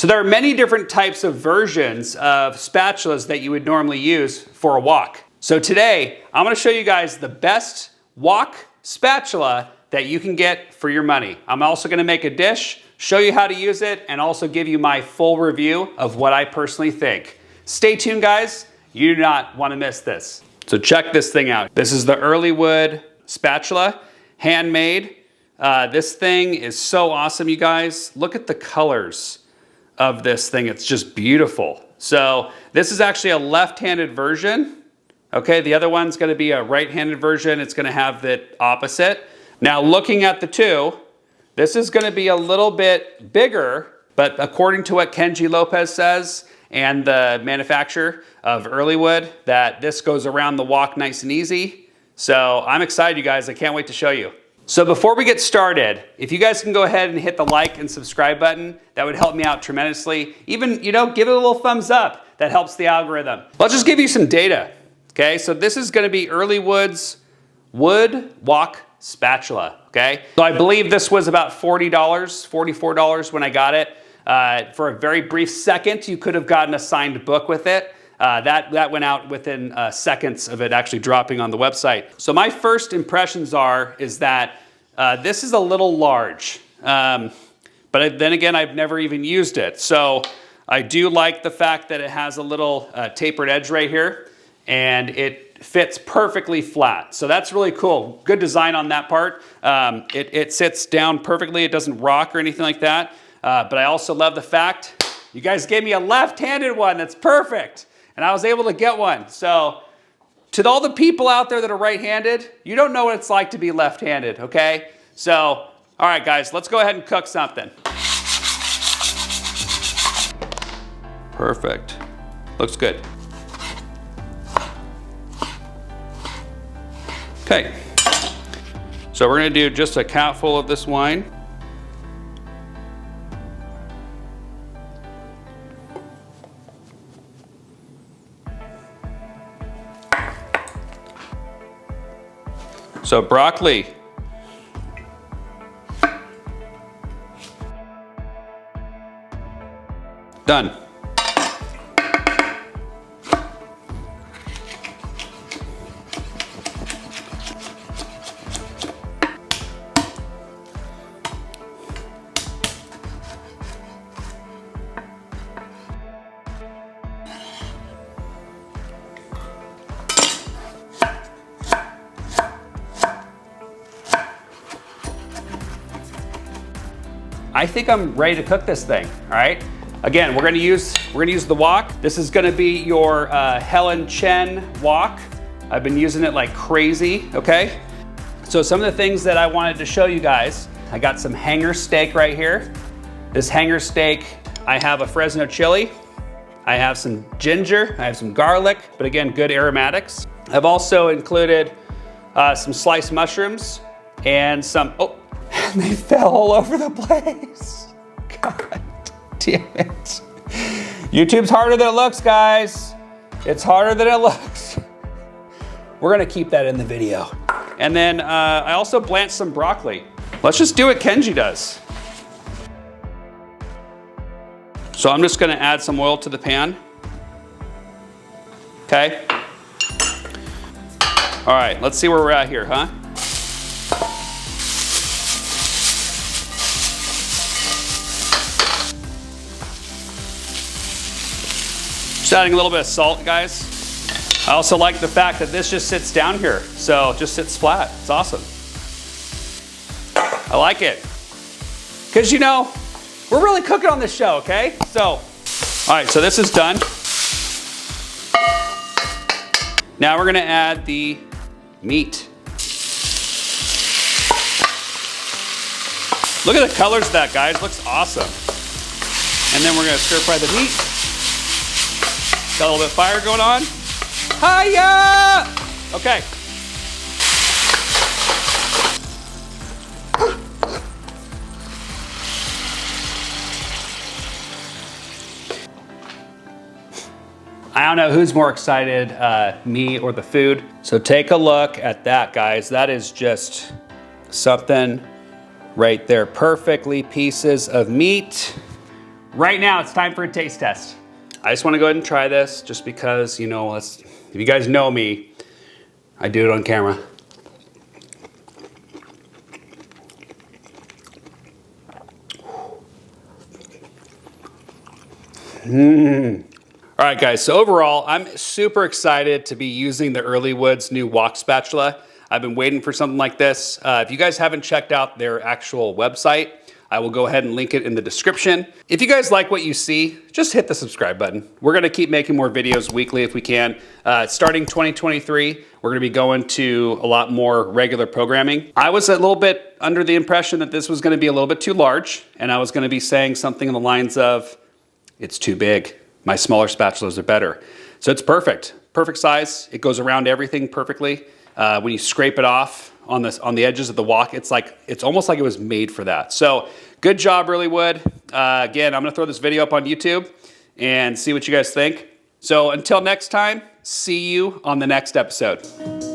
So there are many different types of versions of spatulas that you would normally use for a wok. So today, I'm gonna show you guys the best wok spatula that you can get for your money. I'm also gonna make a dish, show you how to use it, and also give you my full review of what I personally think. Stay tuned, guys. You do not wanna miss this. So check this thing out. This is the Earlywood spatula, handmade. This thing is so awesome, you guys. Look at the colors of this thing. It's just beautiful. So this is actually a left-handed version. Okay, the other one's gonna be a right-handed version. It's gonna have the opposite. Now looking at the two, this is gonna be a little bit bigger, but according to what Kenji Lopez says and the manufacturer of Earlywood, that this goes around the wok nice and easy. So I'm excited, you guys. I can't wait to show you. So before we get started, if you guys can go ahead and hit the like and subscribe button, that would help me out tremendously. Even, give it a little thumbs up. That helps the algorithm. Let's just give you some data. Okay, so this is gonna be Earlywood's wood wok spatula, okay? So I believe this was about $40, $44 when I got it. For a very brief second, you could have gotten a signed book with it. That went out within seconds of it actually dropping on the website. So my first impressions is that this is a little large, but then again, I've never even used it. So I do like the fact that it has a little tapered edge right here, and it fits perfectly flat. So that's really cool. Good design on that part. It sits down perfectly. It doesn't rock or anything like that. But I also love the fact you guys gave me a left-handed one. That's perfect. And I was able to get one. So to all the people out there that are right-handed, you don't know what it's like to be left-handed, okay? So, all right, guys, let's go ahead and cook something. Perfect. Looks good. Okay. So we're gonna do just a capful of this wine. So broccoli. Done. I think I'm ready to cook this thing, all right? Again, we're gonna use the wok. This is gonna be your Helen Chen wok. I've been using it like crazy, okay? So some of the things that I wanted to show you guys, I got some hanger steak right here. This hanger steak, I have a Fresno chili, I have some ginger, I have some garlic, but again, good aromatics. I've also included some sliced mushrooms and some, they fell all over the place. God damn it. YouTube's harder than it looks, guys. It's harder than it looks. We're gonna keep that in the video. And then I also blanched some broccoli. Let's just do what Kenji does. So I'm just gonna add some oil to the pan. Okay. All right, let's see where we're at here, huh? Just adding a little bit of salt, guys. I also like the fact that this just sits down here. So it just sits flat. It's awesome. I like it. Because we're really cooking on this show, okay? So, all right, so this is done. Now we're gonna add the meat. Look at the colors of that, guys. Looks awesome. And then we're gonna stir fry the meat. Got a little bit of fire going on. Hiya! Okay. I don't know who's more excited, me or the food. So take a look at that, guys. That is just something right there. Perfectly pieces of meat Right now, it's time for a taste test. I just wanna go ahead and try this just because, you know, if you guys know me, I do it on camera. All right, guys, so overall, I'm super excited to be using the Earlywood's new wok spatula. I've been waiting for something like this. If you guys haven't checked out their actual website, I will go ahead and link it in the description. If you guys like what you see, just hit the subscribe button. We're gonna keep making more videos weekly if we can. Starting 2023, we're gonna be going to a lot more regular programming. I was a little bit under the impression that this was gonna be a little bit too large, and I was gonna be saying something in the lines of, it's too big. My smaller spatulas are better. So it's perfect, perfect size. It goes around everything perfectly. When you scrape it off on the edges of the wok, it's almost like it was made for that. So good job, Earlywood. Again, I'm gonna throw this video up on YouTube and see what you guys think. So until next time, see you on the next episode.